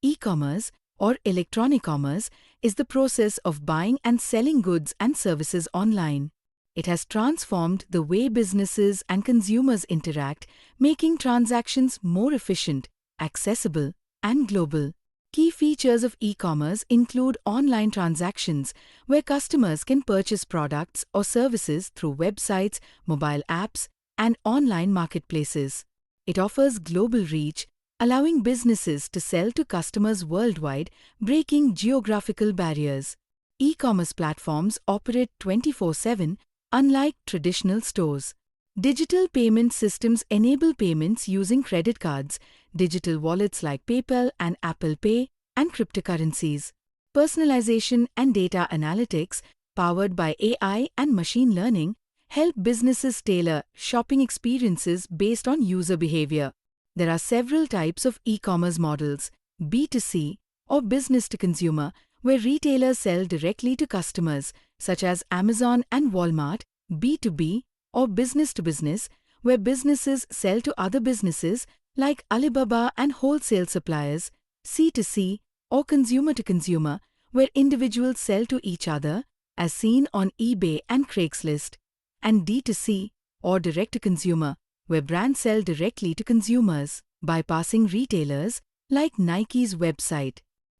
E-commerce, or electronic commerce, is the process of buying and selling goods and services online. It has transformed the way businesses and consumers interact, making transactions more efficient, accessible, and global. Key features of e-commerce include online transactions, where customers can purchase products or services through websites, mobile apps, and online marketplaces. It offers global reach, allowing businesses to sell to customers worldwide, breaking geographical barriers. E-commerce platforms operate 24/7, unlike traditional stores. Digital payment systems enable payments using credit cards, digital wallets like PayPal and Apple Pay, and cryptocurrencies. Personalization and data analytics, powered by AI and machine learning, help businesses tailor shopping experiences based on user behavior. There are several types of e-commerce models: B2C, or business to consumer, where retailers sell directly to customers, such as Amazon and Walmart; B2B, or business to business, where businesses sell to other businesses like Alibaba and wholesale suppliers; C2C, or consumer to consumer, where individuals sell to each other, as seen on eBay and Craigslist; and D2C, or direct to consumer, where brands sell directly to consumers, bypassing retailers like Nike's website.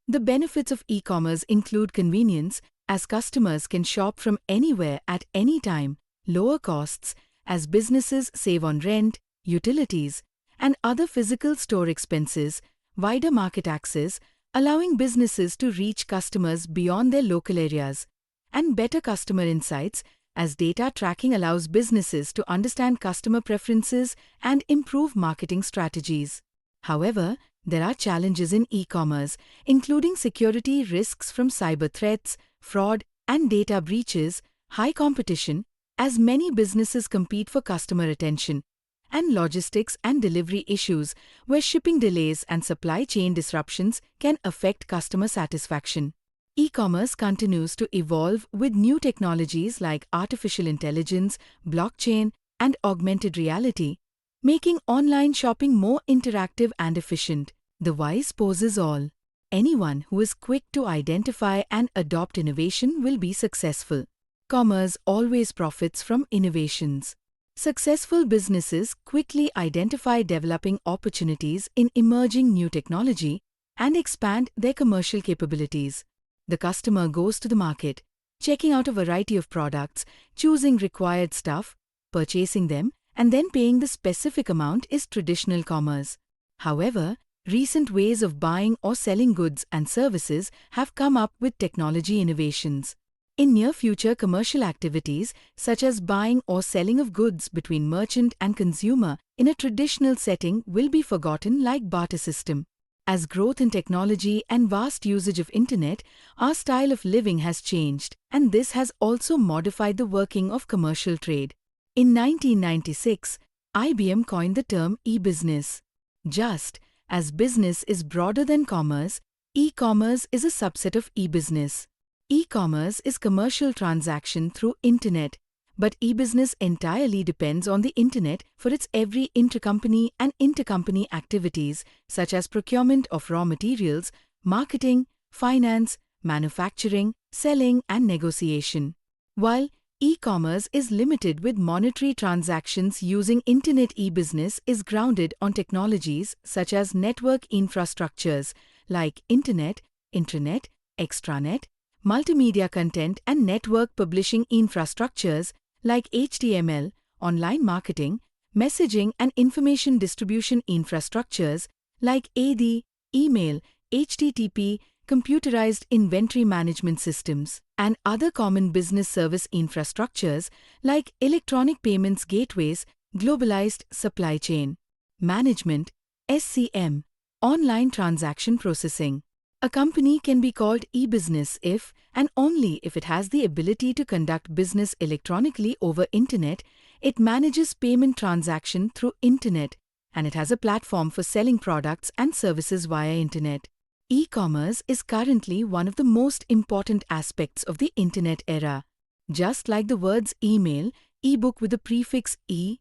The benefits of e-commerce include convenience, as customers can shop from anywhere at any time, lower costs, as businesses save on rent, utilities, and other physical store expenses, wider market access, allowing businesses to reach customers beyond their local areas, and better customer insights, as data tracking allows businesses to understand customer preferences and improve marketing strategies. However, there are challenges in e-commerce, including security risks from cyber threats, fraud, and data breaches, high competition, as many businesses compete for customer attention, and logistics and delivery issues, where shipping delays and supply chain disruptions can affect customer satisfaction. E-commerce continues to evolve with new technologies like artificial intelligence, blockchain, and augmented reality, making online shopping more interactive and efficient. The wise poses all. Anyone who is quick to identify and adopt innovation will be successful. Commerce always profits from innovations. Successful businesses quickly identify developing opportunities in emerging new technology and expand their commercial capabilities. The customer goes to the market, checking out a variety of products, choosing required stuff, purchasing them, and then paying the specific amount is traditional commerce. However, recent ways of buying or selling goods and services have come up with technology innovations. In near future, commercial activities such as buying or selling of goods between merchant and consumer in a traditional setting will be forgotten, like barter system. As growth in technology and vast usage of internet, our style of living has changed, and this has also modified the working of commercial trade. In 1996, IBM coined the term e-business. Just as business is broader than commerce, e-commerce is a subset of e-business. E-commerce is commercial transaction through internet, but e-business entirely depends on the internet for its every intercompany and intercompany activities, such as procurement of raw materials, marketing, finance, manufacturing, selling, and negotiation. While e-commerce is limited with monetary transactions using internet, e-business is grounded on technologies such as network infrastructures like internet, intranet, extranet, multimedia content, and network publishing infrastructures like HTML, online marketing, messaging, and information distribution infrastructures like AD, email, HTTP, computerized inventory management systems, and other common business service infrastructures like electronic payments gateways, globalized supply chain management, SCM, online transaction processing. A company can be called e-business if and only if it has the ability to conduct business electronically over internet, it manages payment transaction through internet, and it has a platform for selling products and services via internet. E-commerce is currently one of the most important aspects of the internet era. Just like the words email, e-book with the prefix e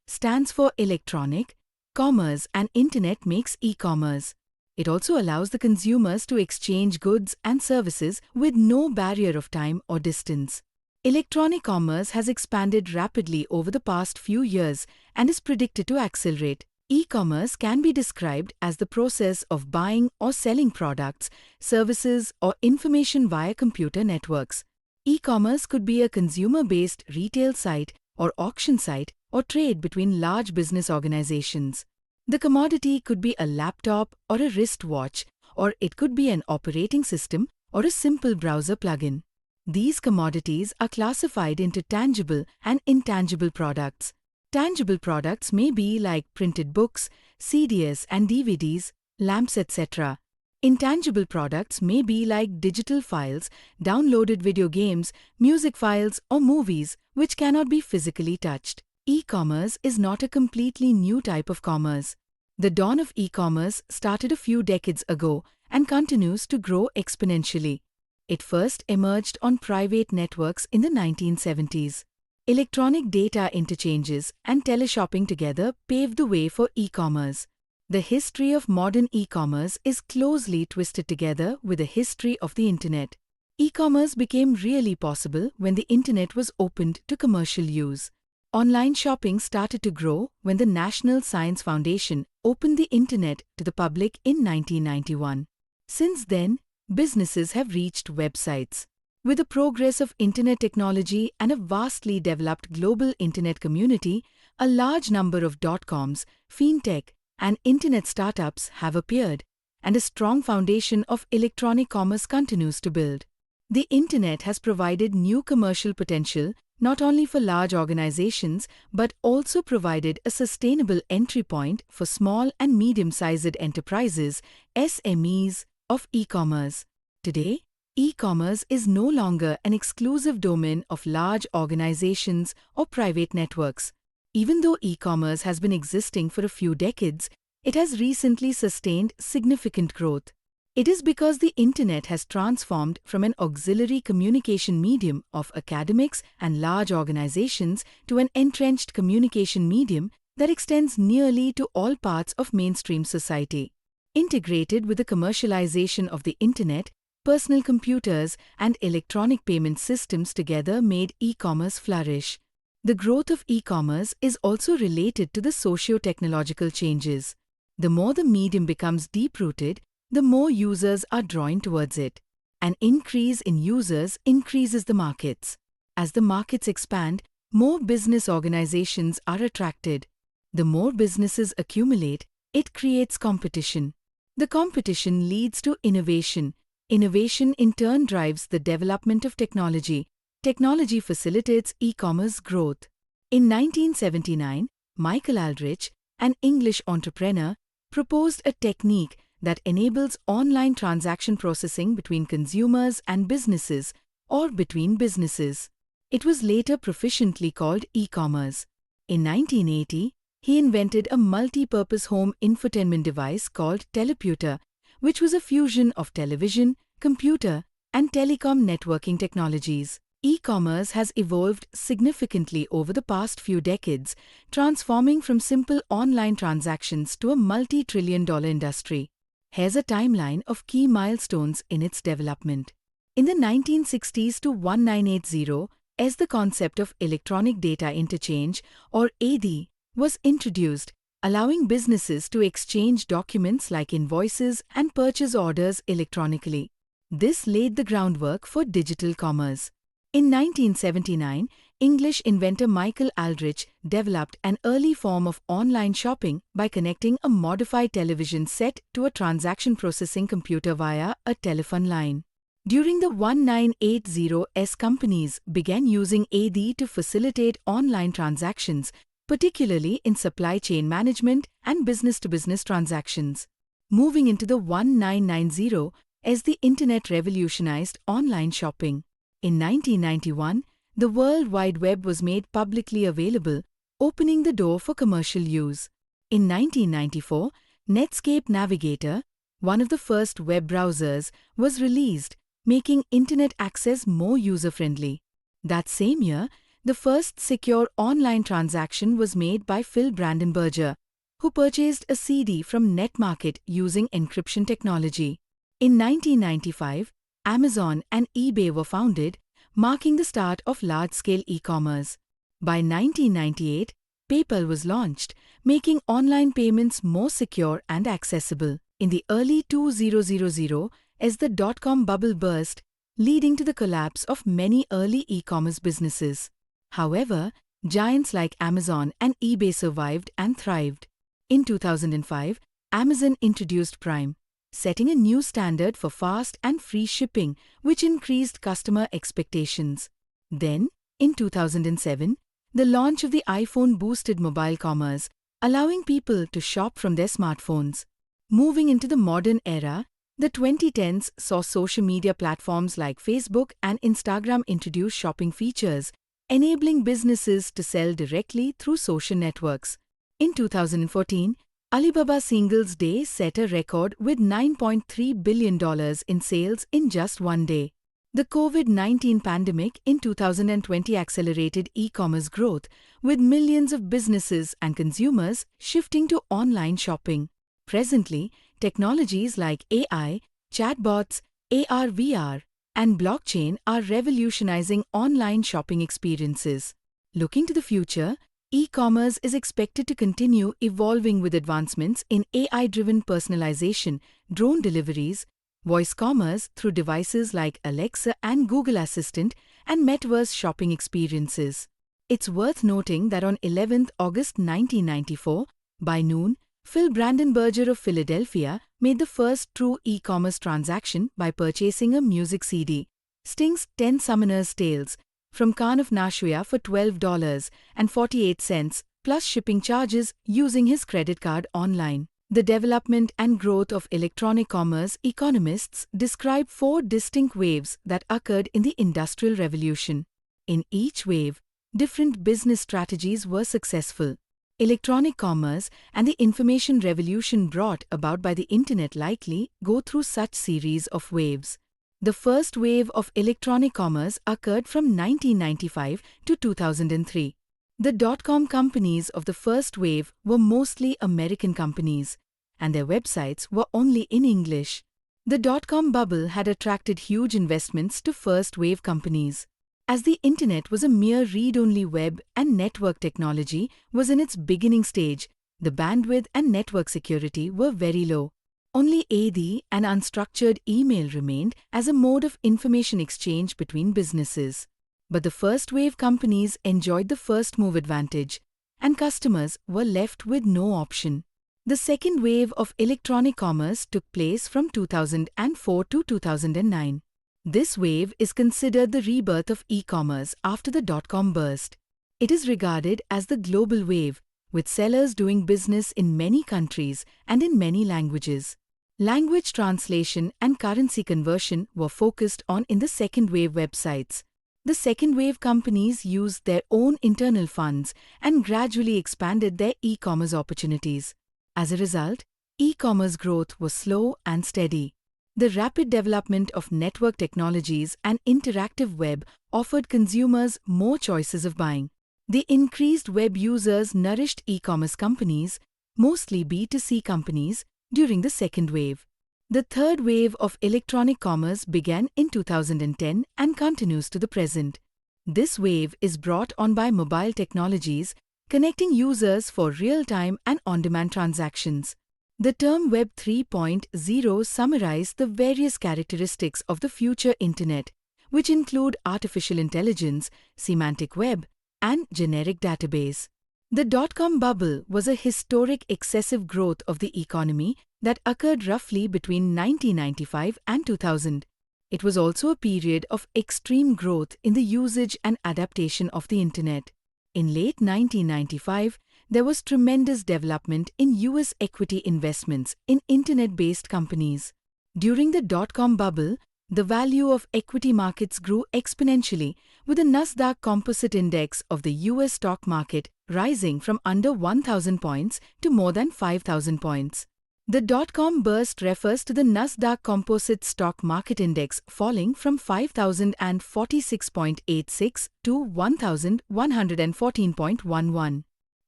stands for electronic, commerce, and internet makes e-commerce. It also allows the consumers to exchange goods and services with no barrier of time or distance. Electronic commerce has expanded rapidly over the past few years and is predicted to accelerate. E-commerce can be described as the process of buying or selling products, services, or information via computer networks. E-commerce could be a consumer-based retail site or auction site or trade between large business organizations. The commodity could be a laptop or a wristwatch, or it could be an operating system or a simple browser plugin. These commodities are classified into tangible and intangible products. Tangible products may be like printed books, CDs and DVDs, lamps, etc. Intangible products may be like digital files, downloaded video games, music files, or movies which cannot be physically touched. E-commerce is not a completely new type of commerce. The dawn of e-commerce started a few decades ago and continues to grow exponentially. It first emerged on private networks in the 1970s. Electronic data interchanges and teleshopping together paved the way for e-commerce. The history of modern e-commerce is closely twisted together with the history of the Internet. E-commerce became really possible when the Internet was opened to commercial use. Online shopping started to grow when the National Science Foundation opened the Internet to the public in 1991. Since then, businesses have reached websites. With the progress of Internet technology and a vastly developed global Internet community, a large number of dot-coms, fintech, and Internet startups have appeared, and a strong foundation of electronic commerce continues to build. The Internet has provided new commercial potential not only for large organizations but also provided a sustainable entry point for small and medium-sized enterprises, SMEs, of e-commerce. Today, e-commerce is no longer an exclusive domain of large organizations or private networks. Even though e-commerce has been existing for a few decades, it has recently sustained significant growth. It is because the Internet has transformed from an auxiliary communication medium of academics and large organizations to an entrenched communication medium that extends nearly to all parts of mainstream society. Integrated with the commercialization of the Internet, personal computers and electronic payment systems together made e-commerce flourish. The growth of e-commerce is also related to the socio-technological changes. The more the medium becomes deep-rooted, the more users are drawn towards it. An increase in users increases the markets. As the markets expand, more business organizations are attracted. The more businesses accumulate, it creates competition. The competition leads to innovation. Innovation in turn drives the development of technology. Technology facilitates e-commerce growth. In 1979, Michael Aldrich, an English entrepreneur, proposed a technique that enables online transaction processing between consumers and businesses or between businesses. It was later proficiently called e-commerce. In 1980, he invented a multi-purpose home infotainment device called Teleputer, which was a fusion of television, computer, and telecom networking technologies. E-commerce has evolved significantly over the past few decades, transforming from simple online transactions to a multi-trillion-dollar industry. Here's a timeline of key milestones in its development. In the 1960s to 1980, as the concept of electronic data interchange, or EDI, was introduced, allowing businesses to exchange documents like invoices and purchase orders electronically. This laid the groundwork for digital commerce. In 1979, English inventor Michael Aldrich developed an early form of online shopping by connecting a modified television set to a transaction processing computer via a telephone line. During the 1980s, companies began using EDI to facilitate online transactions, particularly in supply chain management and business-to-business transactions. Moving into the 1990s, as the Internet revolutionized online shopping. In 1991, the World Wide Web was made publicly available, opening the door for commercial use. In 1994, Netscape Navigator, one of the first web browsers, was released, making Internet access more user-friendly. That same year, the first secure online transaction was made by Phil Brandenberger, who purchased a CD from Netmarket using encryption technology. In 1995, Amazon and eBay were founded, marking the start of large-scale e-commerce. By 1998, PayPal was launched, making online payments more secure and accessible. In the early 2000s, as the dot-com bubble burst, leading to the collapse of many early e-commerce businesses. However, giants like Amazon and eBay survived and thrived. In 2005, Amazon introduced Prime, setting a new standard for fast and free shipping, which increased customer expectations. Then, in 2007, the launch of the iPhone boosted mobile commerce, allowing people to shop from their smartphones. Moving into the modern era, the 2010s saw social media platforms like Facebook and Instagram introduce shopping features, enabling businesses to sell directly through social networks. In 2014, Alibaba Singles Day set a record with $9.3 billion in sales in just one day. The COVID-19 pandemic in 2020 accelerated e-commerce growth, with millions of businesses and consumers shifting to online shopping. Presently, technologies like AI, chatbots, AR/VR, and blockchain are revolutionizing online shopping experiences. Looking to the future, e-commerce is expected to continue evolving with advancements in AI-driven personalization, drone deliveries, voice commerce through devices like Alexa and Google Assistant, and metaverse shopping experiences. It's worth noting that on 11 August 1994, by noon, Phil Brandenburger of Philadelphia made the first true e-commerce transaction by purchasing a music CD, Sting's 10 Summoner's Tales, from Khan of Nashua for $12.48 plus shipping charges using his credit card online. The development and growth of electronic commerce economists describe 4 distinct waves that occurred in the Industrial Revolution. In each wave, different business strategies were successful. Electronic commerce and the information revolution brought about by the Internet likely go through such series of waves. The first wave of electronic commerce occurred from 1995 to 2003. The dot-com companies of the first wave were mostly American companies, and their websites were only in English. The dot-com bubble had attracted huge investments to first-wave companies. As the Internet was a mere read-only web and network technology was in its beginning stage, the bandwidth and network security were very low. Only AD and unstructured email remained as a mode of information exchange between businesses. But the first-wave companies enjoyed the first-move advantage, and customers were left with no option. The second wave of electronic commerce took place from 2004 to 2009. This wave is considered the rebirth of e-commerce after the dot-com burst. It is regarded as the global wave, with sellers doing business in many countries and in many languages. Language translation and currency conversion were focused on in the second wave websites. The second wave companies used their own internal funds and gradually expanded their e-commerce opportunities. As a result, e-commerce growth was slow and steady. The rapid development of network technologies and interactive web offered consumers more choices of buying. The increased web users nourished e-commerce companies, mostly B2C companies, during the second wave. The third wave of electronic commerce began in 2010 and continues to the present. This wave is brought on by mobile technologies, connecting users for real-time and on-demand transactions. The term Web 3.0 summarized the various characteristics of the future Internet, which include artificial intelligence, semantic web, and generic database. The dot-com bubble was a historic excessive growth of the economy that occurred roughly between 1995 and 2000. It was also a period of extreme growth in the usage and adaptation of the Internet. In late 1995, there was tremendous development in US equity investments in Internet-based companies. During the dot-com bubble, the value of equity markets grew exponentially, with the Nasdaq Composite Index of the US stock market rising from under 1,000 points to more than 5,000 points. The dot-com burst refers to the Nasdaq Composite Stock Market Index falling from 5,046.86 to 1,114.11.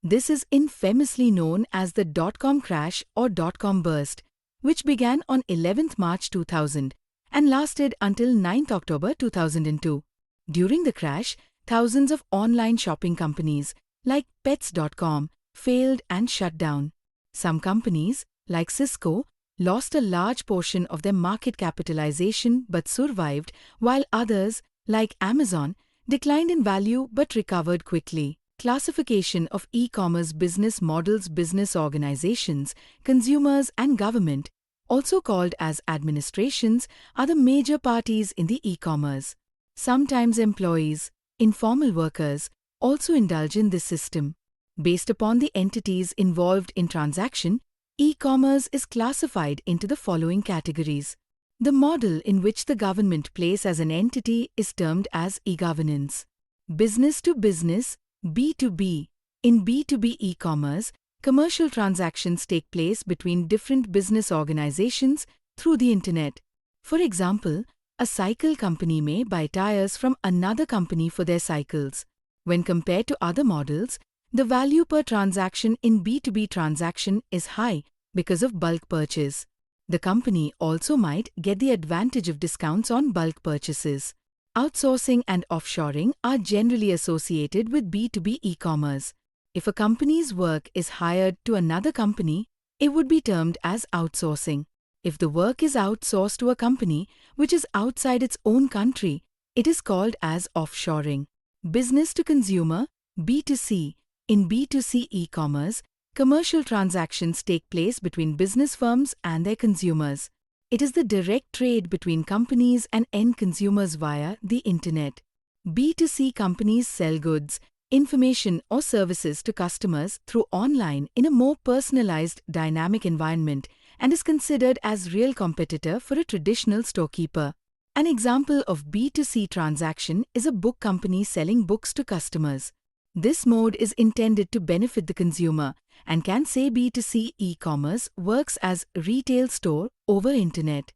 This is infamously known as the dot-com crash or dot-com burst, which began on 11th March 2000 and lasted until 9th October 2002. During the crash, thousands of online shopping companies like Pets.com failed and shut down. Some companies, like Cisco, lost a large portion of their market capitalization but survived, while others, like Amazon, declined in value but recovered quickly. Classification of e-commerce business models: business organizations, consumers, and government, also called as administrations, are the major parties in the e-commerce. Sometimes employees, informal workers, also indulge in this system. Based upon the entities involved in transaction, e-commerce is classified into the following categories. The model in which the government plays as an entity is termed as e-governance. Business to business, B2B. In B2B e-commerce, commercial transactions take place between different business organizations through the internet. For example, a cycle company may buy tires from another company for their cycles. When compared to other models, the value per transaction in B2B transaction is high because of bulk purchase. The company also might get the advantage of discounts on bulk purchases. Outsourcing and offshoring are generally associated with B2B e-commerce. If a company's work is hired to another company, it would be termed as outsourcing. If the work is outsourced to a company which is outside its own country, it is called as offshoring. Business to consumer, B2C. In B2C e-commerce, commercial transactions take place between business firms and their consumers. It is the direct trade between companies and end consumers via the internet. B2C companies sell goods, information, or services to customers through online in a more personalized, dynamic environment and is considered as real competitor for a traditional storekeeper. An example of B2C transaction is a book company selling books to customers. This mode is intended to benefit the consumer and can say B2C e-commerce works as retail store over internet.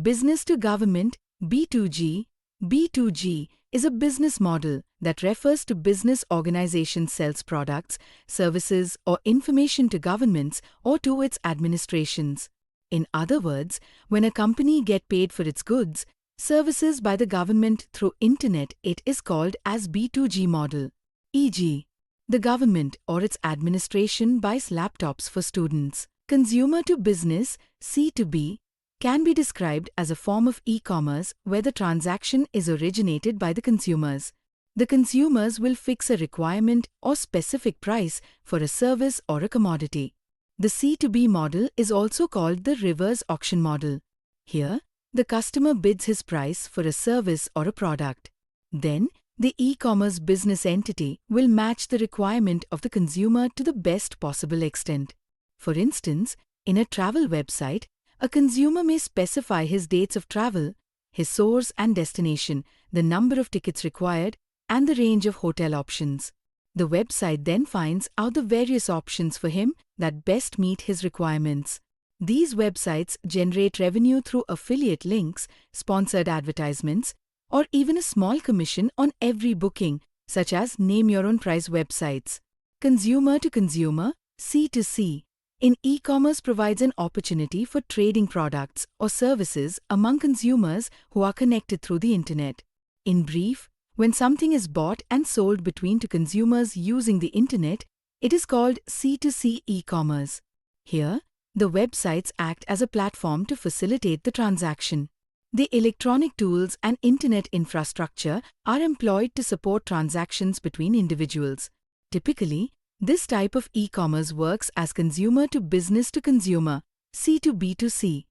Business to government, B2G. B2G is a business model that refers to business organization sells products, services, or information to governments or to its administrations. In other words, when a company gets paid for its goods, services by the government through internet, it is called as B2G model. E.g., the government or its administration buys laptops for students. Consumer to business, C2B, can be described as a form of e-commerce where the transaction is originated by the consumers. The consumers will fix a requirement or specific price for a service or a commodity. The C2B model is also called the reverse auction model. Here, the customer bids his price for a service or a product. Then, the e-commerce business entity will match the requirement of the consumer to the best possible extent. For instance, in a travel website, a consumer may specify his dates of travel, his source and destination, the number of tickets required, and the range of hotel options. The website then finds out the various options for him that best meet his requirements. These websites generate revenue through affiliate links, sponsored advertisements, or even a small commission on every booking, such as name-your-own-price websites. Consumer to consumer, C2C. In e-commerce provides an opportunity for trading products or services among consumers who are connected through the internet. In brief, when something is bought and sold between two consumers using the internet, it is called C2C e-commerce. Here, the websites act as a platform to facilitate the transaction. The electronic tools and internet infrastructure are employed to support transactions between individuals. Typically, this type of e-commerce works as consumer to consumer, C2B2C.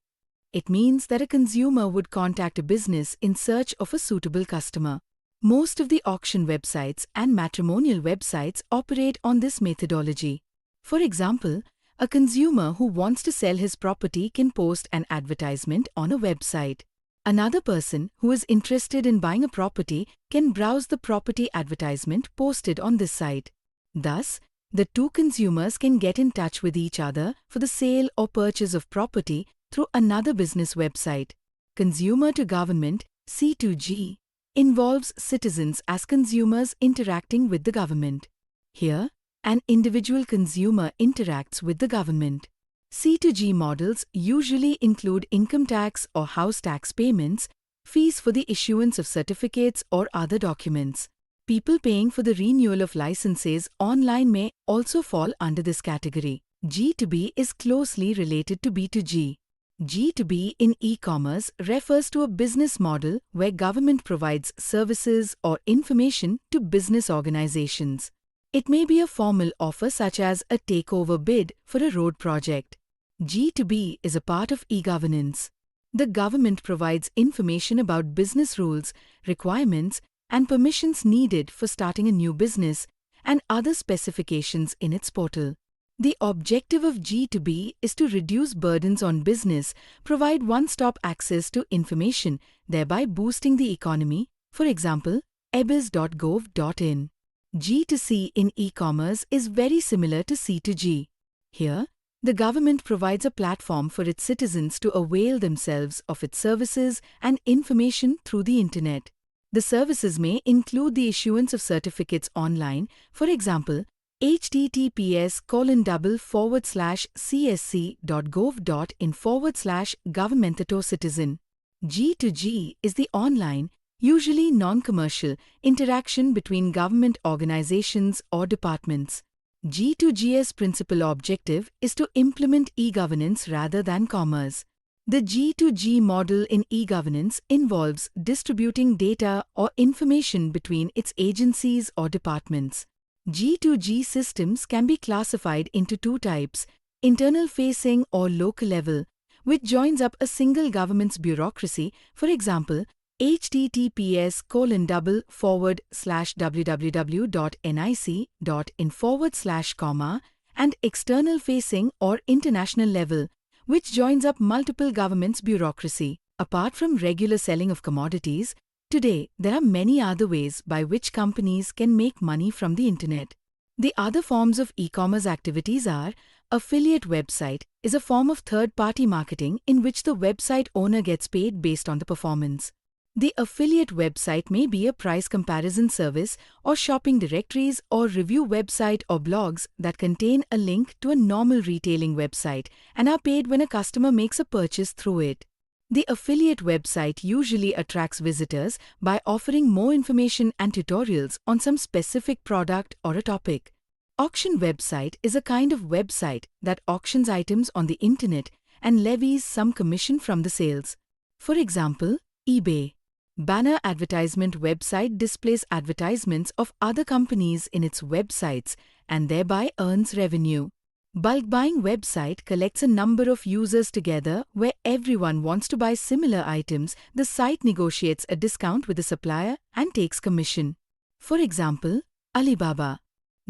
It means that a consumer would contact a business in search of a suitable customer. Most of the auction websites and matrimonial websites operate on this methodology. For example, a consumer who wants to sell his property can post an advertisement on a website. Another person who is interested in buying a property can browse the property advertisement posted on this site. Thus, the two consumers can get in touch with each other for the sale or purchase of property through another business website. Consumer to government, C2G, involves citizens as consumers interacting with the government. Here, an individual consumer interacts with the government. C2G models usually include income tax or house tax payments, fees for the issuance of certificates or other documents. People paying for the renewal of licenses online may also fall under this category. G2B is closely related to B2G. G2B in e-commerce refers to a business model where government provides services or information to business organizations. It may be a formal offer such as a takeover bid for a road project. G2B is a part of e-governance. The government provides information about business rules, requirements, and permissions needed for starting a new business and other specifications in its portal. The objective of G2B is to reduce burdens on business, provide one-stop access to information, thereby boosting the economy, for example, ebis.gov.in. G2C in e-commerce is very similar to C2G. Here, the government provides a platform for its citizens to avail themselves of its services and information through the Internet. The services may include the issuance of certificates online, for example, https://csc.gov.in/governmentatocitizen. G2G is the online, usually non-commercial, interaction between government organizations or departments. G2G's principal objective is to implement e-governance rather than commerce. The G2G model in e-governance involves distributing data or information between its agencies or departments. G2G systems can be classified into two types, internal-facing or local-level, which joins up a single government's bureaucracy, for example, https://www.nic.in/, and external-facing or international level, which joins up multiple governments' bureaucracy. Apart from regular selling of commodities, today there are many other ways by which companies can make money from the Internet. The other forms of e-commerce activities are affiliate website is a form of third-party marketing in which the website owner gets paid based on the performance. The affiliate website may be a price comparison service or shopping directories or review website or blogs that contain a link to a normal retailing website and are paid when a customer makes a purchase through it. The affiliate website usually attracts visitors by offering more information and tutorials on some specific product or a topic. Auction website is a kind of website that auctions items on the Internet and levies some commission from the sales. For example, eBay. Banner advertisement website displays advertisements of other companies in its websites and thereby earns revenue. Bulk buying website collects a number of users together where everyone wants to buy similar items. The site negotiates a discount with the supplier and takes commission. For example, Alibaba.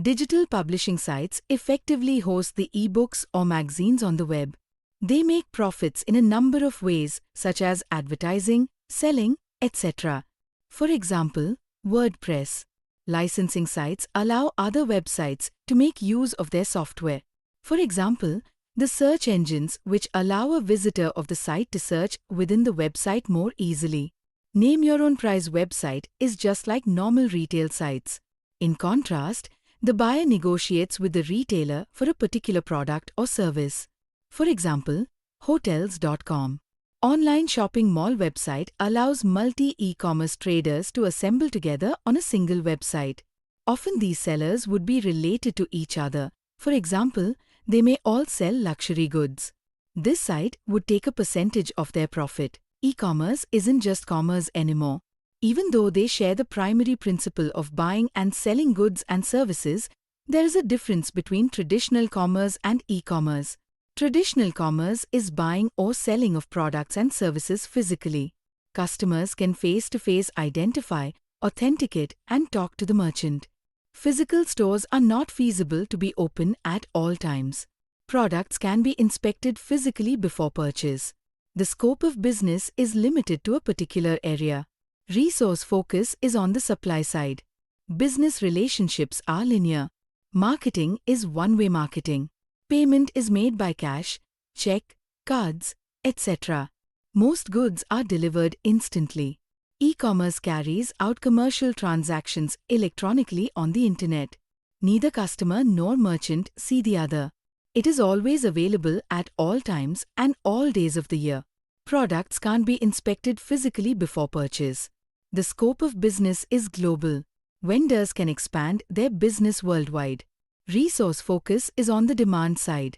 Digital publishing sites effectively host the e-books or magazines on the web. They make profits in a number of ways such as advertising, selling, etc. For example, WordPress. Licensing sites allow other websites to make use of their software. For example, the search engines which allow a visitor of the site to search within the website more easily. Name Your Own Price website is just like normal retail sites. In contrast, the buyer negotiates with the retailer for a particular product or service. For example, Hotels.com. Online shopping mall website allows multi-e-commerce traders to assemble together on a single website. Often these sellers would be related to each other. For example, they may all sell luxury goods. This site would take a percentage of their profit. E-commerce isn't just commerce anymore. Even though they share the primary principle of buying and selling goods and services, there is a difference between traditional commerce and e-commerce. Traditional commerce is buying or selling of products and services physically. Customers can face-to-face identify, authenticate, and talk to the merchant. Physical stores are not feasible to be open at all times. Products can be inspected physically before purchase. The scope of business is limited to a particular area. Resource focus is on the supply side. Business relationships are linear. Marketing is one-way marketing. Payment is made by cash, check, cards, etc. Most goods are delivered instantly. E-commerce carries out commercial transactions electronically on the Internet. Neither customer nor merchant see the other. It is always available at all times and all days of the year. Products can't be inspected physically before purchase. The scope of business is global. Vendors can expand their business worldwide. Resource focus is on the demand side.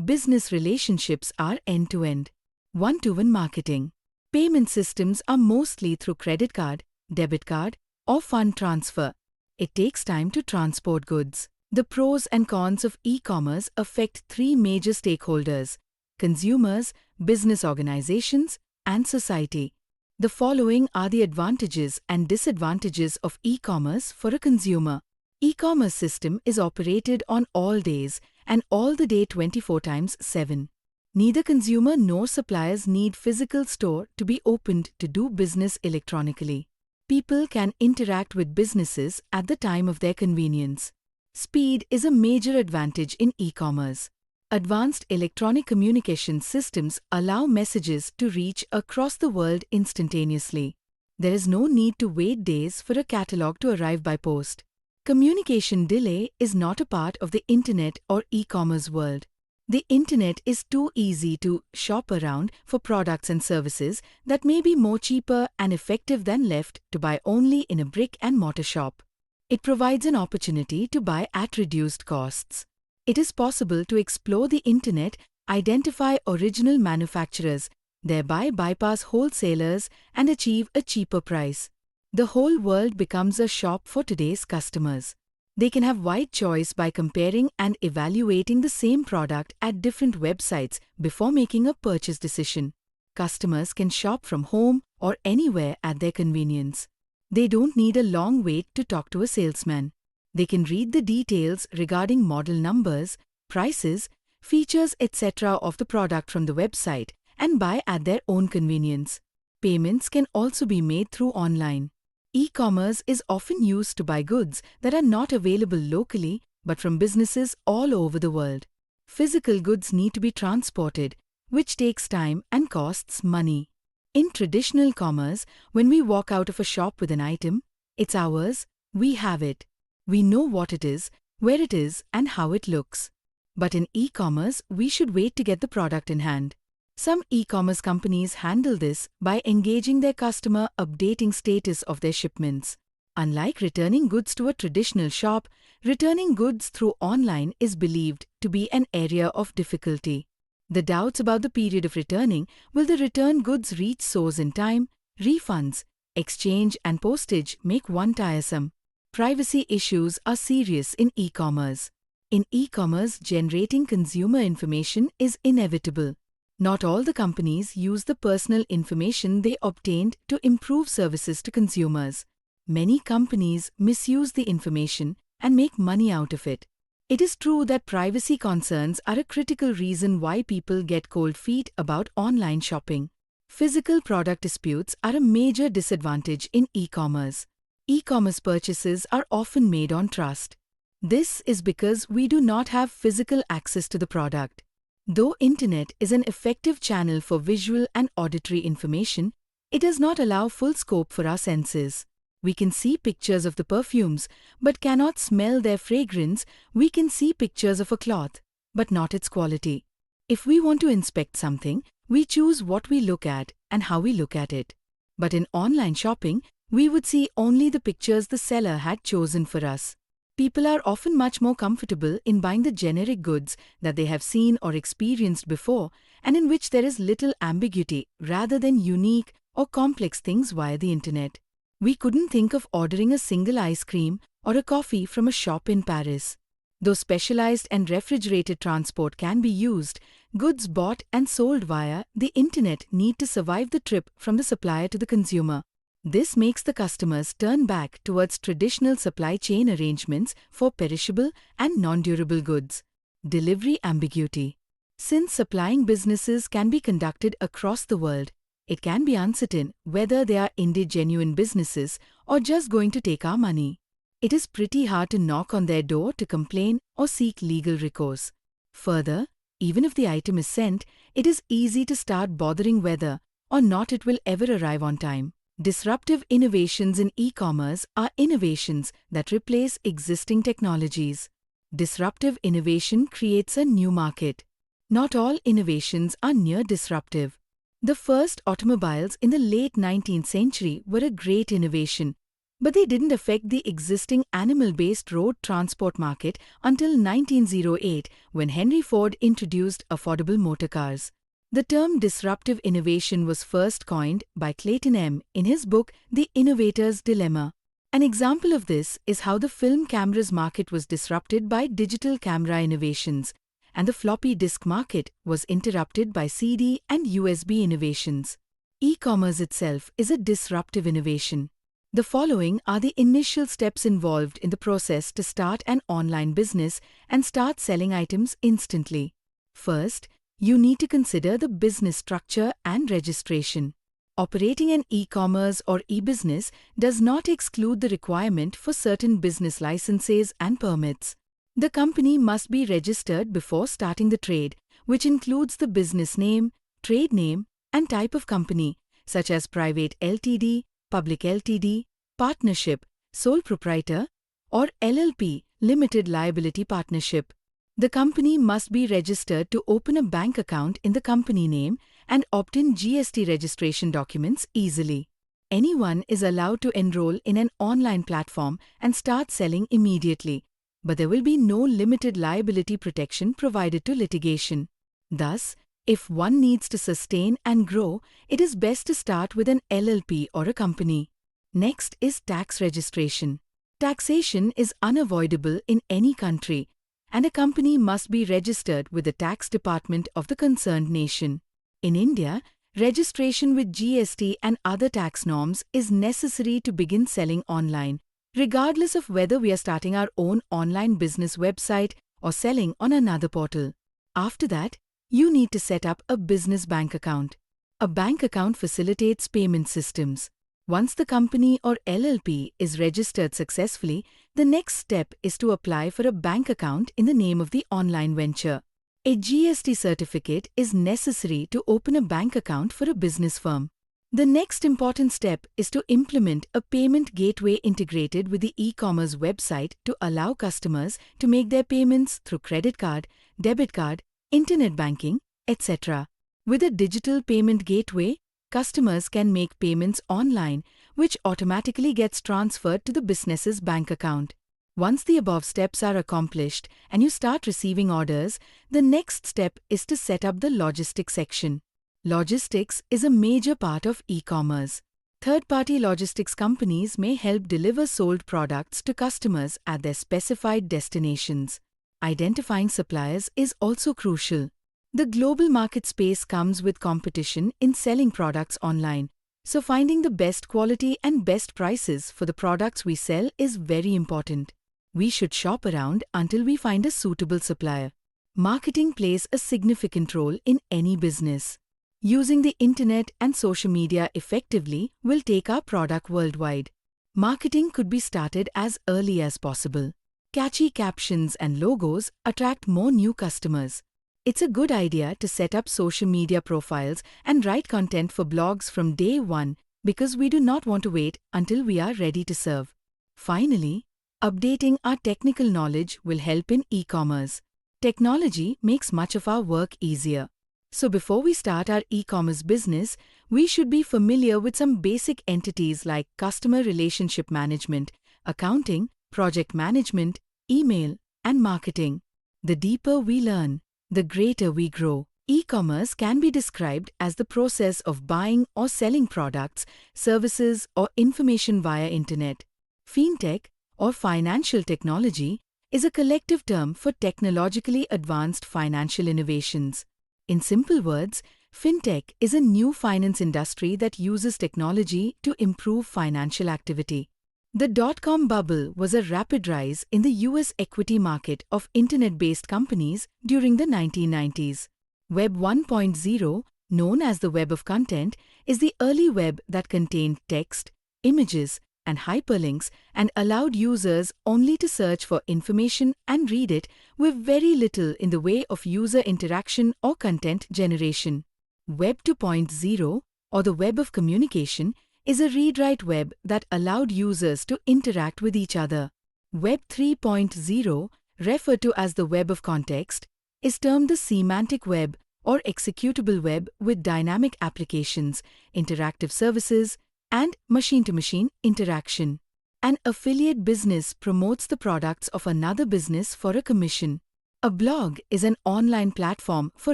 Business relationships are end-to-end. One-to-one marketing. Payment systems are mostly through credit card, debit card, or fund transfer. It takes time to transport goods. The pros and cons of e-commerce affect three major stakeholders: consumers, business organizations, and society. The following are the advantages and disadvantages of e-commerce for a consumer. E-commerce system is operated on all days and all the day 24/7. Neither consumer nor suppliers need physical store to be opened to do business electronically. People can interact with businesses at the time of their convenience. Speed is a major advantage in e-commerce. Advanced electronic communication systems allow messages to reach across the world instantaneously. There is no need to wait days for a catalog to arrive by post. Communication delay is not a part of the internet or e-commerce world. The internet is too easy to shop around for products and services that may be more cheaper and effective than left to buy only in a brick-and-mortar shop. It provides an opportunity to buy at reduced costs. It is possible to explore the internet, identify original manufacturers, thereby bypass wholesalers and achieve a cheaper price. The whole world becomes a shop for today's customers. They can have wide choice by comparing and evaluating the same product at different websites before making a purchase decision. Customers can shop from home or anywhere at their convenience. They don't need a long wait to talk to a salesman. They can read the details regarding model numbers, prices, features, etc. of the product from the website and buy at their own convenience. Payments can also be made through online. E-commerce is often used to buy goods that are not available locally but from businesses all over the world. Physical goods need to be transported, which takes time and costs money. In traditional commerce, when we walk out of a shop with an item, it's ours, we have it. We know what it is, where it is, and how it looks. But in e-commerce, we should wait to get the product in hand. Some e-commerce companies handle this by engaging their customer updating status of their shipments. Unlike returning goods to a traditional shop, returning goods through online is believed to be an area of difficulty. The doubts about the period of returning, will the returned goods reach source in time, refunds, exchange and postage make one tiresome. Privacy issues are serious in e-commerce. In e-commerce, generating consumer information is inevitable. Not all the companies use the personal information they obtained to improve services to consumers. Many companies misuse the information and make money out of it. It is true that privacy concerns are a critical reason why people get cold feet about online shopping. Physical product disputes are a major disadvantage in e-commerce. E-commerce purchases are often made on trust. This is because we do not have physical access to the product. Though internet is an effective channel for visual and auditory information, it does not allow full scope for our senses. We can see pictures of the perfumes, but cannot smell their fragrance. We can see pictures of a cloth, but not its quality. If we want to inspect something, we choose what we look at and how we look at it. But in online shopping, we would see only the pictures the seller had chosen for us. People are often much more comfortable in buying the generic goods that they have seen or experienced before and in which there is little ambiguity rather than unique or complex things via the internet. We couldn't think of ordering a single ice cream or a coffee from a shop in Paris. Though specialized and refrigerated transport can be used, goods bought and sold via the internet need to survive the trip from the supplier to the consumer. This makes the customers turn back towards traditional supply chain arrangements for perishable and non-durable goods. Delivery ambiguity. Since supplying businesses can be conducted across the world, it can be uncertain whether they are indeed genuine businesses or just going to take our money. It is pretty hard to knock on their door to complain or seek legal recourse. Further, even if the item is sent, it is easy to start bothering whether or not it will ever arrive on time. Disruptive innovations in e-commerce are innovations that replace existing technologies. Disruptive innovation creates a new market. Not all innovations are near disruptive. The first automobiles in the late 19th century were a great innovation, but they didn't affect the existing animal-based road transport market until 1908, when Henry Ford introduced affordable motor cars. The term disruptive innovation was first coined by Clayton M. in his book The Innovator's Dilemma. An example of this is how the film camera's market was disrupted by digital camera innovations, and the floppy disk market was interrupted by CD and USB innovations. E-commerce itself is a disruptive innovation. The following are the initial steps involved in the process to start an online business and start selling items instantly. First, you need to consider the business structure and registration. Operating an e-commerce or e-business does not exclude the requirement for certain business licenses and permits. The company must be registered before starting the trade, which includes the business name, trade name, and type of company, such as private Ltd, public Ltd, partnership, sole proprietor, or LLP, limited liability partnership. The company must be registered to open a bank account in the company name and obtain GST registration documents easily. Anyone is allowed to enroll in an online platform and start selling immediately, but there will be no limited liability protection provided to litigation. Thus, if one needs to sustain and grow, it is best to start with an LLP or a company. Next is tax registration. Taxation is unavoidable in any country, and a company must be registered with the tax department of the concerned nation. In India, registration with GST and other tax norms is necessary to begin selling online, regardless of whether we are starting our own online business website or selling on another portal. After that, you need to set up a business bank account. A bank account facilitates payment systems. Once the company or LLP is registered successfully, the next step is to apply for a bank account in the name of the online venture. A GST certificate is necessary to open a bank account for a business firm. The next important step is to implement a payment gateway integrated with the e-commerce website to allow customers to make their payments through credit card, debit card, internet banking, etc. With a digital payment gateway, customers can make payments online, which automatically gets transferred to the business's bank account. Once the above steps are accomplished and you start receiving orders, the next step is to set up the logistics section. Logistics is a major part of e-commerce. Third-party logistics companies may help deliver sold products to customers at their specified destinations. Identifying suppliers is also crucial. The global market space comes with competition in selling products online, so finding the best quality and best prices for the products we sell is very important. We should shop around until we find a suitable supplier. Marketing plays a significant role in any business. Using the internet and social media effectively will take our product worldwide. Marketing could be started as early as possible. Catchy captions and logos attract more new customers. It's a good idea to set up social media profiles and write content for blogs from day one because we do not want to wait until we are ready to serve. Finally, updating our technical knowledge will help in e-commerce. Technology makes much of our work easier. So before we start our e-commerce business, we should be familiar with some basic entities like customer relationship management, accounting, project management, email, and marketing. The deeper we learn, the greater we grow. E-commerce can be described as the process of buying or selling products, services, or information via internet. Fintech, or financial technology, is a collective term for technologically advanced financial innovations. In simple words, fintech is a new finance industry that uses technology to improve financial activity. The dot-com bubble was a rapid rise in the US equity market of internet-based companies during the 1990s. Web 1.0, known as the web of content, is the early web that contained text, images, and hyperlinks and allowed users only to search for information and read it with very little in the way of user interaction or content generation. Web 2.0, or the web of communication, is a read-write web that allowed users to interact with each other. Web 3.0, referred to as the web of context, is termed the semantic web or executable web with dynamic applications, interactive services, and machine-to-machine interaction. An affiliate business promotes the products of another business for a commission. A blog is an online platform for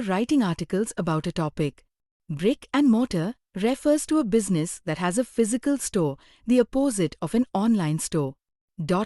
writing articles about a topic. Brick and mortar refers to a business that has a physical store, the opposite of an online store.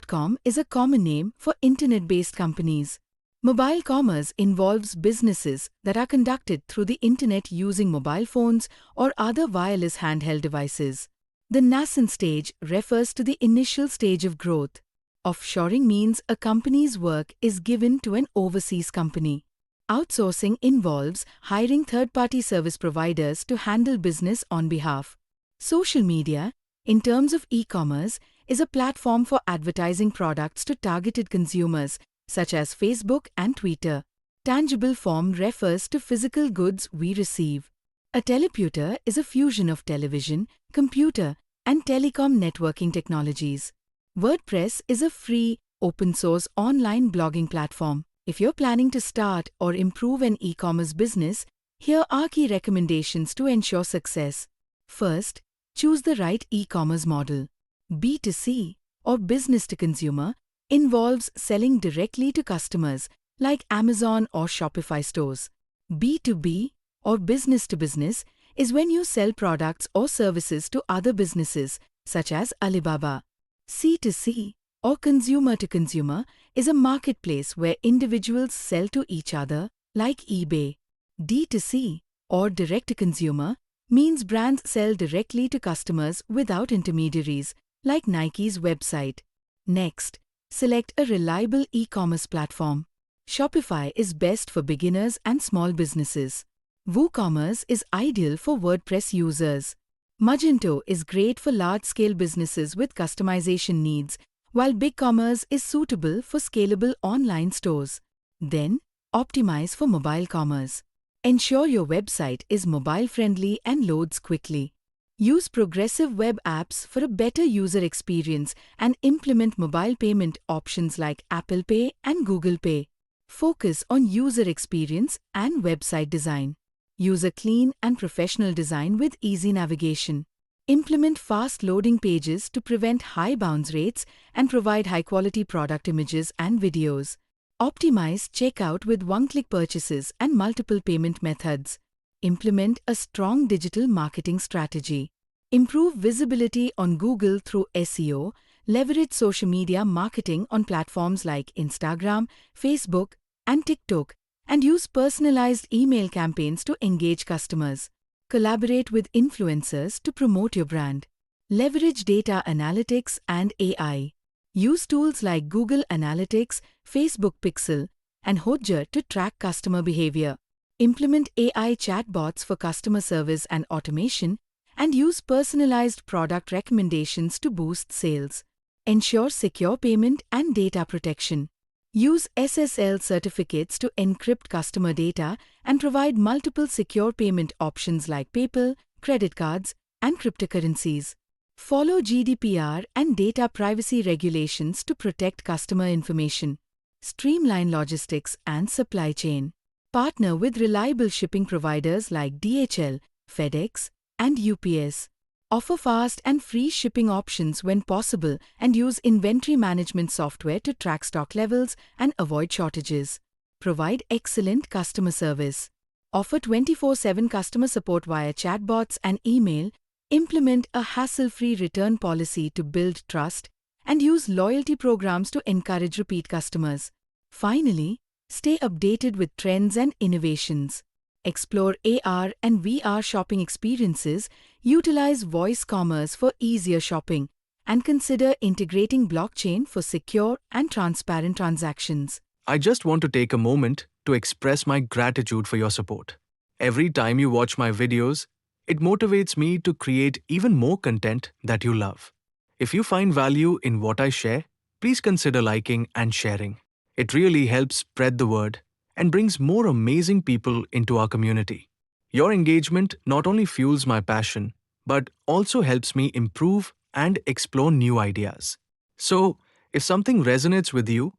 .com is a common name for internet-based companies. Mobile commerce involves businesses that are conducted through the internet using mobile phones or other wireless handheld devices. The nascent stage refers to the initial stage of growth. Offshoring means a company's work is given to an overseas company. Outsourcing involves hiring third-party service providers to handle business on behalf. Social media, in terms of e-commerce, is a platform for advertising products to targeted consumers, such as Facebook and Twitter. Tangible form refers to physical goods we receive. A teleputer is a fusion of television, computer, and telecom networking technologies. WordPress is a free, open-source online blogging platform. If you're planning to start or improve an e-commerce business, here are key recommendations to ensure success. First, choose the right e-commerce model. B2C, or business to consumer, involves selling directly to customers like Amazon or Shopify stores. B2B, or business to business, is when you sell products or services to other businesses such as Alibaba. C2C, or consumer to consumer, is a marketplace where individuals sell to each other like eBay. D2C, or direct to consumer, means brands sell directly to customers without intermediaries like Nike's website. Next, select a reliable e-commerce platform. Shopify is best for beginners and small businesses. WooCommerce is ideal for WordPress users. Magento is great for large-scale businesses with customization needs, while BigCommerce is suitable for scalable online stores. Then, optimize for mobile commerce. Ensure your website is mobile-friendly and loads quickly. Use progressive web apps for a better user experience and implement mobile payment options like Apple Pay and Google Pay. Focus on user experience and website design. Use a clean and professional design with easy navigation. Implement fast loading pages to prevent high bounce rates and provide high-quality product images and videos. Optimize checkout with one-click purchases and multiple payment methods. Implement a strong digital marketing strategy. Improve visibility on Google through SEO. Leverage social media marketing on platforms like Instagram, Facebook, and TikTok, and use personalized email campaigns to engage customers. Collaborate with influencers to promote your brand. Leverage data analytics and AI. Use tools like Google Analytics, Facebook Pixel, and Hotjar to track customer behavior. Implement AI chatbots for customer service and automation, and use personalized product recommendations to boost sales. Ensure secure payment and data protection. Use SSL certificates to encrypt customer data and provide multiple secure payment options like PayPal, credit cards, and cryptocurrencies. Follow GDPR and data privacy regulations to protect customer information. Streamline logistics and supply chain. Partner with reliable shipping providers like DHL, FedEx, and UPS. Offer fast and free shipping options when possible and use inventory management software to track stock levels and avoid shortages. Provide excellent customer service. Offer 24/7 customer support via chatbots and email. Implement a hassle-free return policy to build trust and use loyalty programs to encourage repeat customers. Finally, stay updated with trends and innovations. Explore AR and VR shopping experiences, utilize voice commerce for easier shopping, and consider integrating blockchain for secure and transparent transactions. I just want to take a moment to express my gratitude for your support. Every time you watch my videos, it motivates me to create even more content that you love. If you find value in what I share, please consider liking and sharing. It really helps spread the word and brings more amazing people into our community. Your engagement not only fuels my passion, but also helps me improve and explore new ideas. So, if something resonates with you,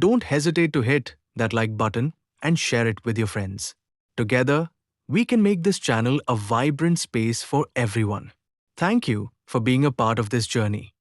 don't hesitate to hit that like button and share it with your friends. Together, we can make this channel a vibrant space for everyone. Thank you for being a part of this journey.